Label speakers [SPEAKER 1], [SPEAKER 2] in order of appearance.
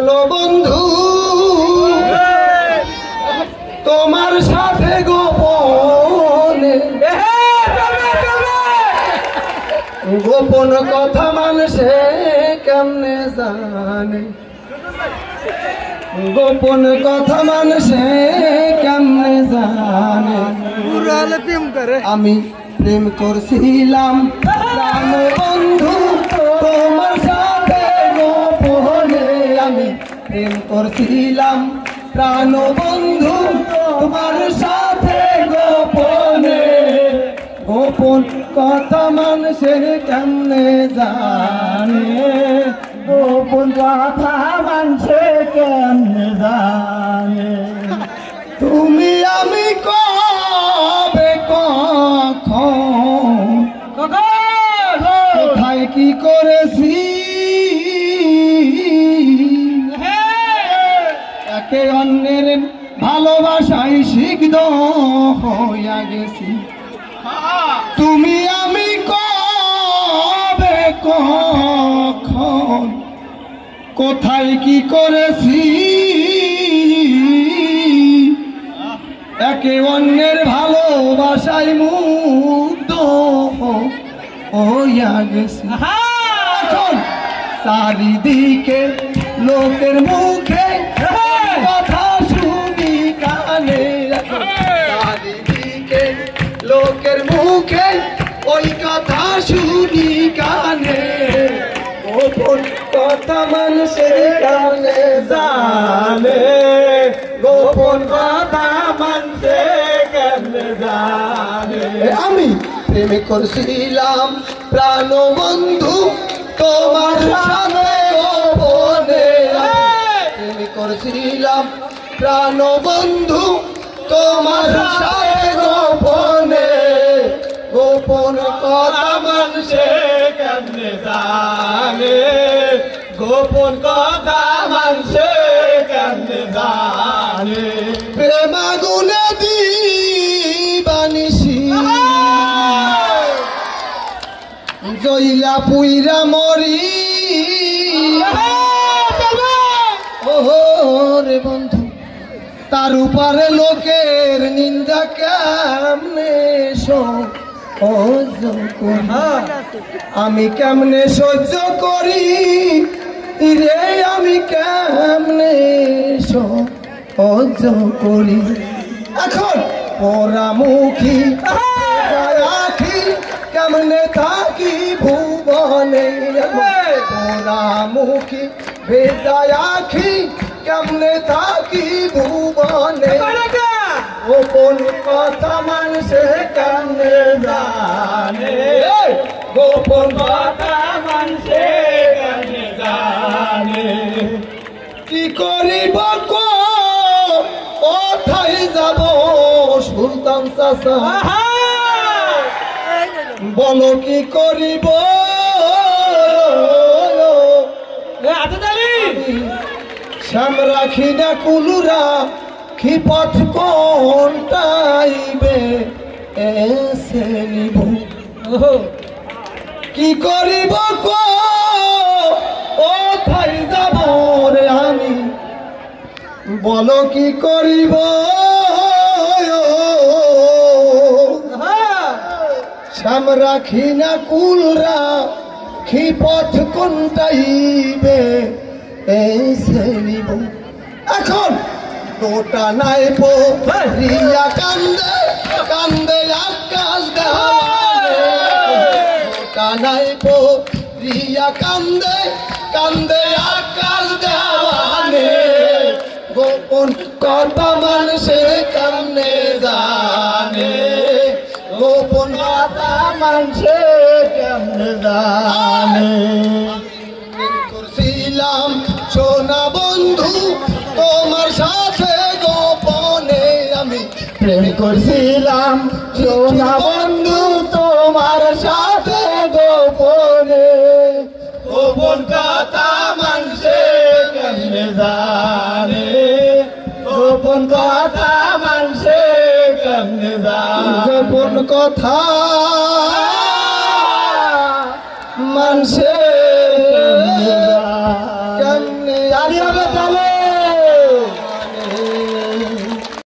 [SPEAKER 1] Hello বন্ধু, তোমার সাথে গোপনে গোপন কথা মানুষে কেমনে জানে, গোপন কথা মানুষে কেমনে জানে। আমি প্রেম করছিলাম প্রাণ বন্ধু তোমার সাথে গোপনে, আমি প্রেম করছিলাম প্রাণ বন্ধু তোমার সাথে গোপনে, গোপন কথা মানুষে কেমনে জানে, গোপন কথা মানুষে কেমনে জানে। তুমি আমি কবে কখন কোথায় কি করেছি, একে অন্যের ভালোবাসায় সিদ্ধ হইয়া গেছি। তুমি আমি কবে কখন কোথায় কি করেছি, একে অন্যের ভালোবাসায় মুগ্ধ হইয়া গেছি। এখন চারিদিকে লোকের মুখে কথা শুনি কানে, চারিদিকে লোকের মুখে ওই কথা শুনি কানে, গোপন কথা মানুষের কানে জানে, গোপন কথা মানুষের কানে জানে। আমি প্রেম করছিলাম প্রাণ বন্ধু তোমার সাথে গোপনে, প্রেম করছিলাম প্রাণ বন্ধু তোমার সাথে গোপনে, গোপন কথা মানুষে কেমনে জানে, গোপন কথা মানুষে কেমনে জানে। প্রেম আগুনে দিবানিসি জইলা পুইরা মরি, ওহো রে বন্ধু তার উপরে লোকের নিন্দা কেমনে সহ্য করি, আমি কেমনে সহ্য করি রে, আমি কেমনে সহ্য করি। এখন পোড়ামুখী আখি কেমনে থাকি ভুবনে, পোড়ামুখী ভেজায় আখি কেমনে থাকি ভুবনে, গোপন কথা মানুষে কেমনে জানে, গোপন কথা মানুষে কেমনে জানে। কি করিব কোথায় যাব সুলতান চাচা, বলো কি করিব, শ্যাম রাখি না কুলুরা কি পথ কোনটাইবে এসে নিব, কি করিব কোথায় যাব রে আমি, বলো কি করিব, শ্যাম রাখি না কুলরা কি পথ কোনটাইবে এসে নিব। এখন গোটা নাই রিয়া কান্দে কান্দে আকাশ দেওয়ানে, গোটা নাই রিয়া কান্দে কান্দে আকাশ দেওয়ানে, গোপন কথা মানুষে কেমনে জানে, গোপন কথা মানুষে কেমনে জানে। করছিলাম সোনা বন্ধু তোমার সাথে গোপনে, আমি প্রেম করছিলাম সোনা বন্ধু তোমার সাথে গোপনে, গোপন কথা মানুষে কেমনে জানে, গোপন কথা মানুষে কেমনে জানে, গোপন কথা মানুষে কেমনে চলো